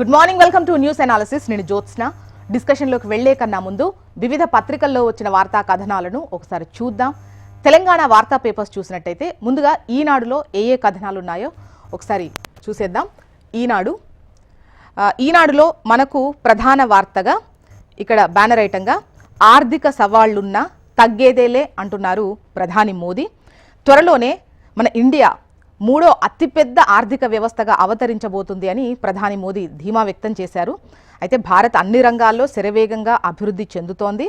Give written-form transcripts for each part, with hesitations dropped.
Good morning, welcome to news analysis. నేను జ్యోత్స్న. డిస్కషన్లోకి వెళ్లే కన్నా ముందు వివిధ పత్రికల్లో వచ్చిన వార్తా కథనాలను ఒకసారి చూద్దాం. తెలంగాణ వార్తా పేపర్స్ చూసినట్టయితే ముందుగా ఈనాడులో ఏ కథనాలు ఉన్నాయో ఒకసారి చూసేద్దాం. ఈనాడులో మనకు ప్రధాన వార్తగా ఇక్కడ బ్యానర్ ఐటంగా ఆర్థిక సవాళ్లున్నా తగ్గేదేలే అంటున్నారు ప్రధాని మోదీ. త్వరలోనే మన ఇండియా మూడో అతిపెద్ద ఆర్థిక వ్యవస్థగా అవతరించబోతుంది అని ప్రధాని మోదీ ధీమా వ్యక్తం చేశారు. అయితే భారత్ అన్ని రంగాల్లో శరవేగంగా అభివృద్ధి చెందుతోంది.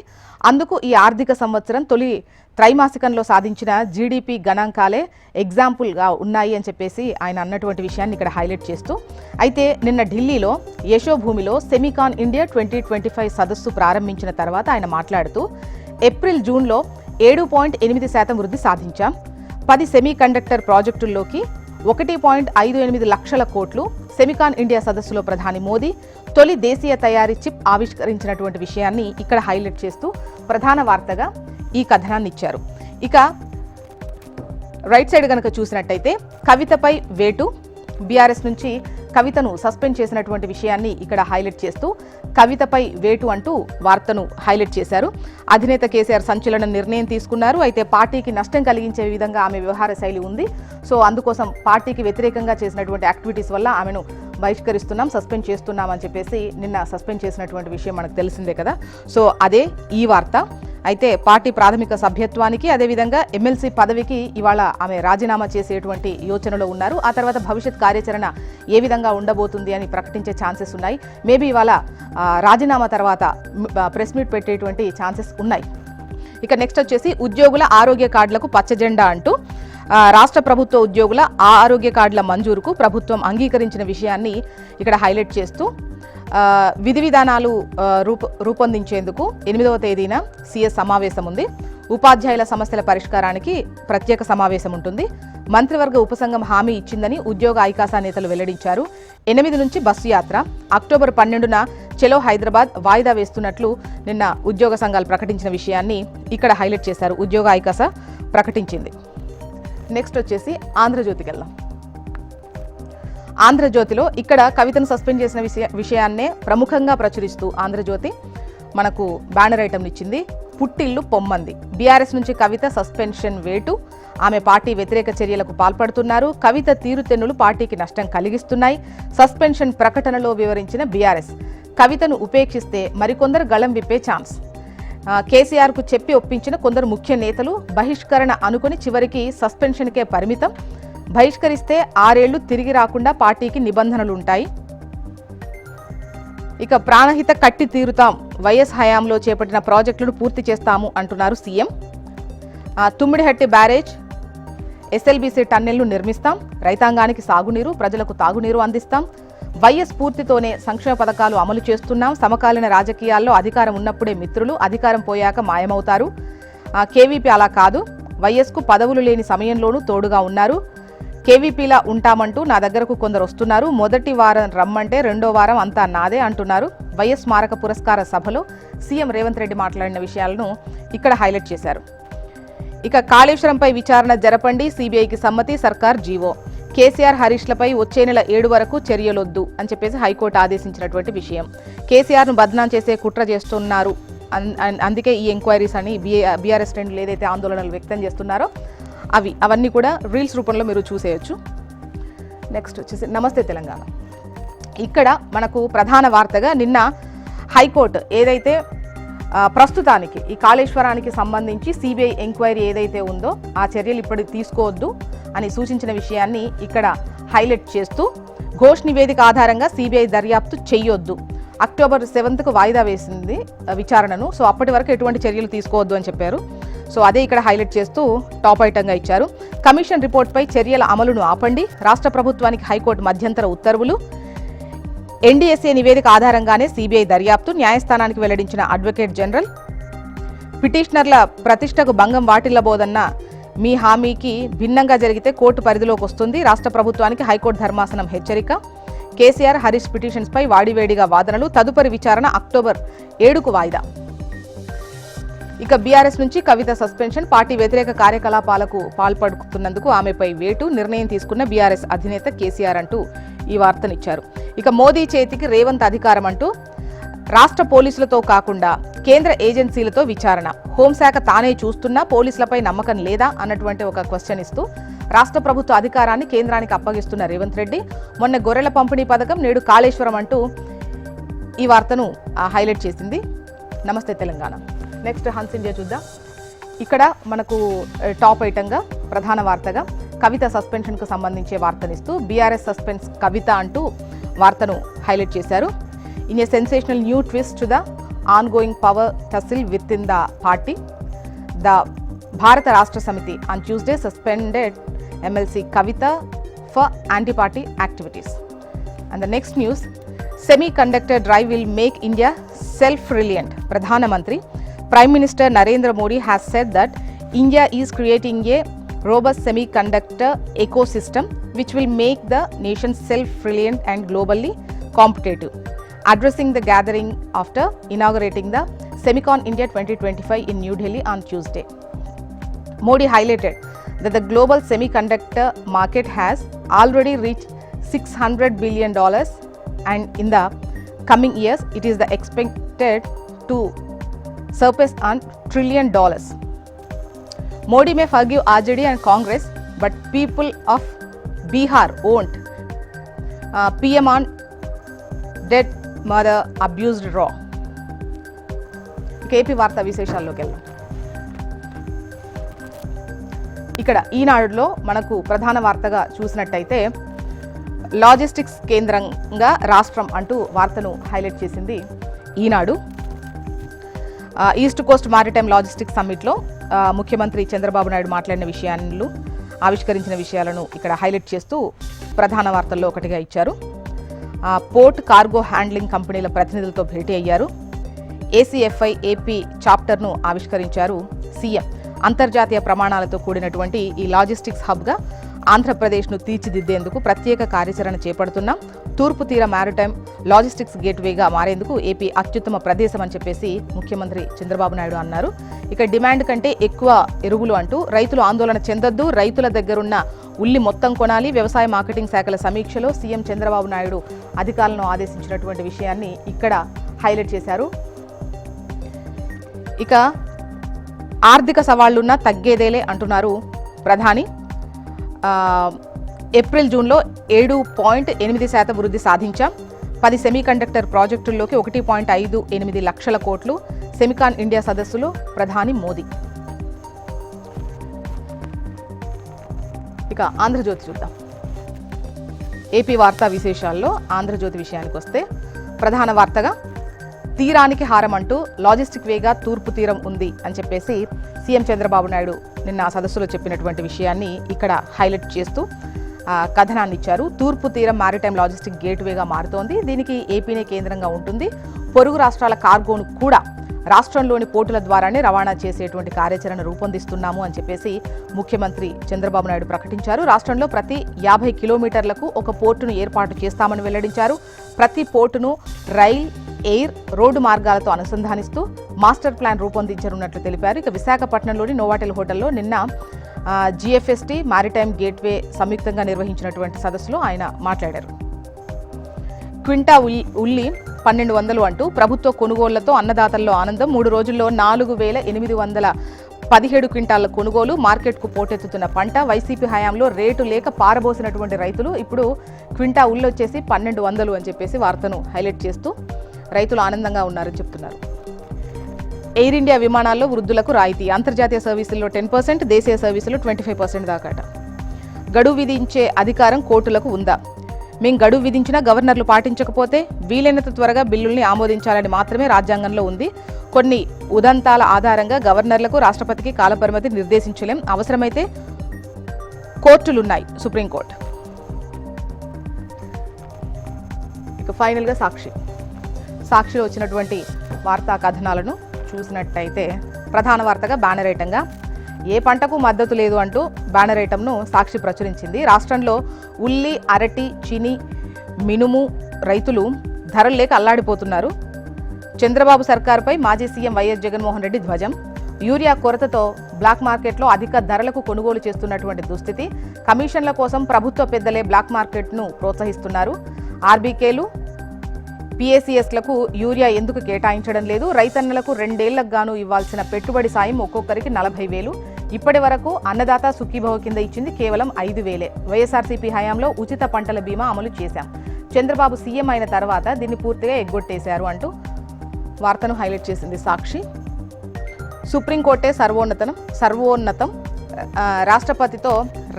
అందుకు ఈ ఆర్థిక సంవత్సరం తొలి త్రైమాసికంలో సాధించిన జీడిపి గణాంకాలే ఎగ్జాంపుల్గా ఉన్నాయి అని చెప్పేసి ఆయన అన్నటువంటి విషయాన్ని ఇక్కడ హైలైట్ చేస్తూ, అయితే నిన్న ఢిల్లీలో యశోభూమిలో సెమికాన్ ఇండియా 2025 సదస్సు ప్రారంభించిన తర్వాత ఆయన మాట్లాడుతూ, ఏప్రిల్ జూన్లో 7.8% వృద్ధి సాధించాం. 10 సెమీ కండక్టర్ ప్రాజెక్టుల్లోకి 1.58 లక్షల కోట్లు. సెమికాన్ ఇండియా సదస్సులో ప్రధాని మోదీ తొలి దేశీయ తయారీ చిప్ ఆవిష్కరించినటువంటి విషయాన్ని ఇక్కడ హైలైట్ చేస్తూ ప్రధాన వార్తగా ఈ కథనాన్ని ఇచ్చారు. ఇక రైట్ సైడ్ కనుక చూసినట్టయితే కవితపై వేటు, బీఆర్ఎస్ నుంచి కవితను సస్పెండ్ చేసినటువంటి విషయాన్ని ఇక్కడ హైలైట్ చేస్తూ కవితపై వేటు అంటూ వార్తను హైలైట్ చేశారు. అధినేత కేసీఆర్ సంచలన నిర్ణయం తీసుకున్నారు. అయితే పార్టీకి నష్టం కలిగించే విధంగా ఆమె వ్యవహార శైలి ఉంది. సో అందుకోసం పార్టీకి వ్యతిరేకంగా చేసినటువంటి యాక్టివిటీస్ వల్ల ఆమెను బహిష్కరిస్తున్నాం, సస్పెండ్ చేస్తున్నాం అని చెప్పేసి నిన్న సస్పెండ్ చేసినటువంటి విషయం మనకు తెలిసిందే కదా. సో అదే ఈ వార్త. అయితే పార్టీ ప్రాథమిక సభ్యత్వానికి అదేవిధంగా ఎమ్మెల్సీ పదవికి ఇవాళ ఆమె రాజీనామా చేసేటువంటి యోచనలో ఉన్నారు. ఆ తర్వాత భవిష్యత్ కార్యాచరణ ఏ విధంగా ఉండబోతుంది అని ప్రకటించే ఛాన్సెస్ ఉన్నాయి. మేబీ ఇవాళ రాజీనామా తర్వాత ప్రెస్ మీట్ పెట్టేటువంటి ఛాన్సెస్ ఉన్నాయి. ఇక నెక్స్ట్ వచ్చేసి ఉద్యోగుల ఆరోగ్య కార్డులకు పచ్చజెండా అంటూ రాష్ట్ర ప్రభుత్వ ఉద్యోగుల ఆరోగ్య కార్డుల మంజూరుకు ప్రభుత్వం అంగీకరించిన విషయాన్ని ఇక్కడ హైలైట్ చేస్తూ విధి విధానాలు రూపొందించేందుకు 8వ తేదీన సీఎస్ సమావేశం ఉంది. ఉపాధ్యాయుల సమస్యల పరిష్కారానికి ప్రత్యేక సమావేశం ఉంటుంది. మంత్రివర్గ ఉపసంఘం హామీ ఇచ్చిందని ఉద్యోగ ఐకాసా నేతలు వెల్లడించారు. 8 నుంచి బస్సు యాత్ర, అక్టోబర్ 12న చెలో హైదరాబాద్ వాయిదా వేస్తున్నట్లు నిన్న ఉద్యోగ సంఘాలు ప్రకటించిన విషయాన్ని ఇక్కడ హైలైట్ చేశారు. ఉద్యోగ ఐకాసా ప్రకటించింది. నెక్స్ట్ వచ్చేసి ఆంధ్రజ్యోతికి వెళ్దాం. ఆంధ్రజ్యోతిలో ఇక్కడ కవితను సస్పెండ్ చేసిన విషయాన్నే ప్రముఖంగా ప్రచురిస్తూ ఆంధ్రజ్యోతి మనకు బ్యానర్ ఐటమ్ ఇచ్చింది. పుట్టిల్లు పొమ్మంది. బీఆర్ఎస్ నుంచి కవిత సస్పెన్షన్ వేటు, ఆమె పార్టీ వ్యతిరేక చర్యలకు పాల్పడుతున్నారు. కవిత తీరుతెన్నులు పార్టీకి నష్టం కలిగిస్తున్నాయి. సస్పెన్షన్ ప్రకటనలో వివరించిన బీఆర్ఎస్ కవితను ఉపేక్షిస్తే మరికొందరు గళం విప్పే ఛాన్స్. కేసీఆర్కు చెప్పి ఒప్పించిన కొందరు ముఖ్య నేతలు బహిష్కరణ అనుకుని చివరికి సస్పెన్షన్కే పరిమితం. బహిష్కరిస్తే 6 ఏళ్లు తిరిగి రాకుండా పార్టీకి నిబంధనలుంటాయి. ఇక ప్రాణహిత కట్టి తీరుతాం, వైఎస్ హయాంలో చేపట్టిన ప్రాజెక్టులను పూర్తి చేస్తాము అంటున్నారు సీఎం. తుమ్మిడిహట్టి బ్యారేజ్, ఎస్ఎల్బీసీ టన్నెల్ను నిర్మిస్తాం. రైతాంగానికి సాగునీరు, ప్రజలకు తాగునీరు అందిస్తాం. వైఎస్ పూర్తితోనే సంక్షేమ పథకాలు అమలు చేస్తున్నాం. సమకాలీన రాజకీయాల్లో అధికారం ఉన్నప్పుడే మిత్రులు, అధికారం పోయాక మాయమవుతారు. కేవీపీ అలా కాదు, వైఎస్కు పదవులు లేని సమయంలోనూ తోడుగా ఉన్నారు. కేవీపీలా ఉంటామంటూ నా దగ్గరకు కొందరు వస్తున్నారు. మొదటి వారం రమ్మంటే 2వ వారం అంతా నాదే అంటున్నారు. వైఎస్ స్మారక పురస్కార సభలో సీఎం రేవంత్ రెడ్డి మాట్లాడిన విషయాలను ఇక్కడ హైలైట్ చేశారు. ఇక కాళేశ్వరంపై విచారణ జరపండి, సిబిఐకి సమ్మతి, సర్కార్ జీవో. కేసీఆర్ హరీష్లపై వచ్చే నెల 7 వరకు చర్యలొద్దు అని చెప్పేసి హైకోర్టు ఆదేశించినటువంటి విషయం. కేసీఆర్ను బద్నాం చేసే కుట్ర చేస్తున్నారు, అందుకే ఈ ఎంక్వైరీస్ అని బీఆర్ఎస్ శ్రేణులు ఏదైతే ఆందోళనలు వ్యక్తం చేస్తున్నారో అవన్నీ కూడా రీల్స్ రూపంలో మీరు చూసేయచ్చు. నెక్స్ట్ వచ్చేసి నమస్తే తెలంగాణ. ఇక్కడ మనకు ప్రధాన వార్తగా నిన్న హైకోర్టు ఏదైతే ప్రస్తుతానికి ఈ కాళేశ్వరానికి సంబంధించి సిబిఐ ఎంక్వైరీ ఏదైతే ఉందో ఆ చర్యలు ఇప్పటికి తీసుకోవద్దు అని సూచించిన విషయాన్ని ఇక్కడ హైలైట్ చేస్తూ ఘోష్ నివేదిక ఆధారంగా సిబిఐ దర్యాప్తు చెయ్యొద్దు, అక్టోబర్ 7కు వాయిదా వేసింది విచారణను. సో అప్పటి వరకు ఎటువంటి చర్యలు తీసుకోవద్దు అని చెప్పారు. సో అదే ఇక్కడ హైలైట్ చేస్తూ టాప్ ఐటంగా ఇచ్చారు. కమిషన్ రిపోర్ట్పై చర్యల అమలును ఆపండి, రాష్ట్ర ప్రభుత్వానికి హైకోర్టు మధ్యంతర ఉత్తర్వులు. ఎన్డీఎస్ఏ నివేదిక ఆధారంగానే సిబిఐ దర్యాప్తు, న్యాయస్థానానికి వెల్లడించిన అడ్వకేట్ జనరల్. పిటిషనర్ల ప్రతిష్టకు భంగం వాటిల్లబోదన్న మీ హామీకి భిన్నంగా జరిగితే కోర్టు పరిధిలోకి వస్తుంది, రాష్ట్ర ప్రభుత్వానికి హైకోర్టు ధర్మాసనం హెచ్చరిక. కేసీఆర్ హరీష్ పిటిషన్స్పై వాడివేడిగా వాదనలు, తదుపరి విచారణ అక్టోబర్ 7కు వాయిదా. ఇక బీఆర్ఎస్ నుంచి కవిత సస్పెన్షన్, పార్టీ వ్యతిరేక కార్యకలాపాలకు పాల్పడుతున్నందుకు ఆమెపై వేటు, నిర్ణయం తీసుకున్న బీఆర్ఎస్ అధినేత కేసీఆర్ అంటూ ఈ వార్తనిచ్చారు. ఇక మోదీ చేతికి రేవంత్ అధికారం అంటూ రాష్ట్ర పోలీసులతో కాకుండా కేంద్ర ఏజెన్సీలతో విచారణ, హోంశాఖ తానే చూస్తున్నా పోలీసులపై నమ్మకం లేదా అన్నటువంటి ఒక క్వశ్చన్ ఇస్తూ రాష్ట్ర ప్రభుత్వ అధికారాన్ని కేంద్రానికి అప్పగిస్తున్న రేవంత్ రెడ్డి, మొన్న గొర్రెల పంపిణీ పథకం, నేడు కాళేశ్వరం అంటూ ఈ వార్తను హైలైట్ చేసింది నమస్తే తెలంగాణ. నెక్స్ట్ హన్స్ ఇండియా చూద్దాం. ఇక్కడ మనకు టాప్ ఐటంగా ప్రధాన వార్తగా కవిత సస్పెన్షన్కు సంబంధించే వార్తనిస్తూ బీఆర్ఎస్ సస్పెన్స్ కవిత అంటూ వార్తను హైలైట్ చేశారు. In a sensational new twist to the ongoing power tussle with in the party, the Bharat Rashtra సమితి on Tuesday suspended MLC Kavita for anti-party activities. And the next news, semiconductor drive will make India self-reliant. Pradhana Mantri, Prime Minister Narendra Modi has said that India is creating a robust semiconductor ecosystem which will make the nation self-reliant and globally competitive. Addressing the gathering after inaugurating the Semicon India 2025 in New Delhi on Tuesday, Modi highlighted that the global semiconductor market has already reached $600 billion and in the coming years it is expected to surpass $1 trillion. Modi may forgive RJD and Congress, but people of Bihar won't. PM on dead mother abused raw. KP వార్తా విశేషాల్లోకి వెళ్దాం. ఇక్కడ ఈనాడులో మనకు ప్రధాన వార్తగా చూసినట్టయితే logistics కేంద్రంగా రాష్ట్రం అంటూ వార్తను హైలైట్ చేసింది ఈనాడు. ఈస్ట్ కోస్ట్ మారిటైమ్ లాజిస్టిక్స్ సమ్మిట్లో ముఖ్యమంత్రి చంద్రబాబు నాయుడు మాట్లాడిన విషయాలు, ఆవిష్కరించిన విషయాలను ఇక్కడ హైలైట్ చేస్తూ ప్రధాన వార్తల్లో ఒకటిగా ఇచ్చారు. పోర్ట్ కార్గో హ్యాండ్లింగ్ కంపెనీల ప్రతినిధులతో భేటీ అయ్యారు. ఏసీఎఫ్ఐ ఏపీ చాప్టర్ను ఆవిష్కరించారు సీఎం. అంతర్జాతీయ ప్రమాణాలతో కూడినటువంటి ఈ లాజిస్టిక్స్ హబ్గా ఆంధ్రప్రదేశ్ను తీర్చిదిద్దేందుకు ప్రత్యేక కార్యాచరణ చేపడుతున్నాం. తూర్పు తీర మ్యారిటైమ్ లాజిస్టిక్స్ గేట్వేగా మారేందుకు ఏపీ అత్యుత్తమ ప్రదేశం అని చెప్పేసి ముఖ్యమంత్రి చంద్రబాబు నాయుడు అన్నారు. ఇక డిమాండ్ కంటే ఎక్కువ ఎరువులు అంటూ రైతులు ఆందోళన చెందొద్దు, రైతుల దగ్గరున్న ఉల్లి మొత్తం కొనాలి. వ్యవసాయ మార్కెటింగ్ శాఖల సమీక్షలో సీఎం చంద్రబాబు నాయుడు అధికారులను ఆదేశించినటువంటి విషయాన్ని ఇక్కడ హైలైట్ చేశారు. ఇక ఆర్థిక సవాళ్లున్నా తగ్గేదేలే అంటున్నారు ప్రధాని. ఏప్రిల్ జూన్లో 7.8% వృద్ధి సాధించాం. 10 సెమీకండక్టర్ ప్రాజెక్టుల్లోకి 1.58 లక్షల కోట్లు. సెమికాన్ ఇండియా సదస్సులో ప్రధాని మోదీ. ఇక ఆంధ్రజ్యోతి చూద్దాం. ఏపీ వార్తా విశేషాల్లో ఆంధ్రజ్యోతి విషయానికి వస్తే ప్రధాన వార్తగా తీరానికి హారం అంటూ లాజిస్టిక్ వేగా తూర్పు తీరం ఉంది అని చెప్పేసి సీఎం చంద్రబాబు నాయుడు నిన్న ఆ సదస్సులో చెప్పినటువంటి విషయాన్ని ఇక్కడ హైలైట్ చేస్తూ కథనాన్ని ఇచ్చారు. తూర్పు తీరం మారిటైమ్ లాజిస్టిక్ గేట్వేగా మారుతోంది. దీనికి ఏపీనే కేంద్రంగా ఉంటుంది. పొరుగు రాష్ట్రాల కార్గోను కూడా రాష్ట్రంలోని పోర్టుల ద్వారానే రవాణా చేసేటువంటి కార్యాచరణ రూపొందిస్తున్నాము అని చెప్పేసి ముఖ్యమంత్రి చంద్రబాబు నాయుడు ప్రకటించారు. రాష్ట్రంలో ప్రతి 50 కిలోమీటర్లకు ఒక పోర్టును ఏర్పాటు చేస్తామని వెల్లడించారు. ప్రతి పోర్టును రైల్, ఎయిర్, రోడ్డు మార్గాలతో అనుసంధానిస్తూ మాస్టర్ ప్లాన్ రూపొందించనున్నట్లు తెలిపారు. ఇక విశాఖపట్నంలోని నోవాటెల్ హోటల్లో నిన్న జిఎఫ్ఎస్టీ మారిటైమ్ గేట్వే సంయుక్తంగా నిర్వహించినటువంటి సదస్సులో ఆయన మాట్లాడారు. క్వింటా ఉల్లి 1200 అంటూ ప్రభుత్వ కొనుగోళ్లతో అన్నదాతల్లో ఆనందం. 3 రోజుల్లో 4,817 క్వింటాల కొనుగోలు. మార్కెట్కు పోటెత్తుతున్న పంట. వైసీపీ హయాంలో రేటు లేక పారబోసినటువంటి రైతులు ఇప్పుడు క్వింటా ఉల్లి వచ్చేసి 1200 అని చెప్పేసి వార్తను హైలైట్ చేస్తూ రైతులు ఆనందంగా ఉన్నారని చెప్తున్నారు. ఎయిర్ ఇండియా విమానాల్లో వృద్ధులకు రాయితీ. అంతర్జాతీయ సర్వీసుల్లో 10%, దేశీయ సర్వీసుల్లో 25% దాకాట. గడువు విధించే అధికారం కోర్టులకు ఉందా? మేం గడువు విధించినా గవర్నర్లు పాటించకపోతే వీలైనంత త్వరగా బిల్లుల్ని ఆమోదించాలని మాత్రమే రాజ్యాంగంలో ఉంది. కొన్ని ఉదంతాల ఆధారంగా గవర్నర్లకు, రాష్ట్రపతికి కాలపరిమితి నిర్దేశించలేం. అవసరమైతే కోర్టులున్నాయి, సుప్రీంకోర్టు. ఇక ఫైనల్గా సాక్షిలో వచ్చినటువంటి వార్తా కథనాలను చూసినట్టయితే ప్రధాన వార్తగా బ్యానర్ ఐటంగా ఏ పంటకు మద్దతు లేదు అంటూ బ్యానర్ ఐటంను సాక్షి ప్రచురించింది. రాష్ట్రంలో ఉల్లి, అరటి, చిని, మినుము రైతులు ధరలు లేక అల్లాడిపోతున్నారు. చంద్రబాబు సర్కారుపై మాజీ సీఎం వైఎస్ జగన్మోహన్ రెడ్డి ధ్వజం. యూరియా కొరతతో బ్లాక్ మార్కెట్లో అధిక ధరలకు కొనుగోలు చేస్తున్నటువంటి దుస్థితి. కమిషన్ల కోసం ప్రభుత్వ పెద్దలే బ్లాక్ మార్కెట్ను ప్రోత్సహిస్తున్నారు. ఆర్బీకేలు పిఏసీఎస్లకు యూరియా ఎందుకు కేటాయించడం లేదు? రైతన్నలకు 2 ఏళ్లకు గాను ఇవ్వాల్సిన పెట్టుబడి సాయం ఒక్కొక్కరికి 40,000. ఇప్పటి వరకు అన్నదాత సుఖీభవ కింద ఇచ్చింది కేవలం 5,000. వైఎస్ఆర్సీపీ హయాంలో ఉచిత పంటల బీమా అమలు చేశాం. చంద్రబాబు సీఎం అయిన తర్వాత దీన్ని పూర్తిగా ఎగ్గొట్టేశారు అంటూ వార్తను హైలైట్ చేసింది సాక్షి. సుప్రీంకోర్టే సర్వోన్నతం రాష్ట్రపతితో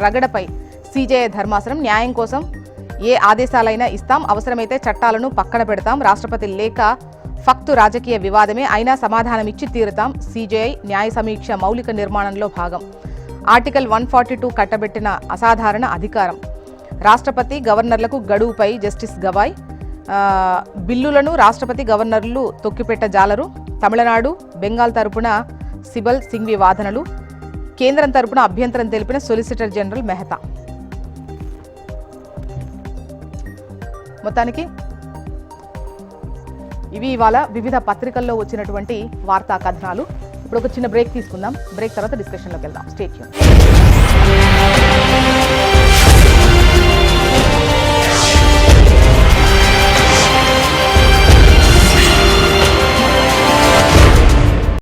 రగడపై సీజేఐ ధర్మాసనం. న్యాయం కోసం ఏ ఆదేశాలైనా ఇస్తాం, అవసరమైతే చట్టాలను పక్కన పెడతాం. రాష్ట్రపతి లేఖ ఫక్తు రాజకీయ వివాదమే, అయినా సమాధానం ఇచ్చి తీరుతాం. సీజేఐ న్యాయ సమీక్ష మౌలిక నిర్మాణంలో భాగం. ఆర్టికల్ 142 కట్టబెట్టిన అసాధారణ అధికారం. రాష్ట్రపతి గవర్నర్లకు గడువుపై జస్టిస్ గవాయ్. బిల్లులను రాష్ట్రపతి గవర్నర్లు తొక్కిపెట్టజాలరు. తమిళనాడు బెంగాల్ తరపున సిబల్ సింఘ్వి వాదనలు. కేంద్రం తరపున అభ్యంతరం తెలిపిన సొలిసిటర్ జనరల్ మెహతా. మొత్తానికి ఇవి ఇవాళ వివిధ పత్రికల్లో వచ్చినటువంటి వార్తా కథనాలు. ఇప్పుడు ఒక చిన్న బ్రేక్ తీసుకుందాం. బ్రేక్ తర్వాత డిస్కషన్లోకి వెళ్దాం. Stay tune.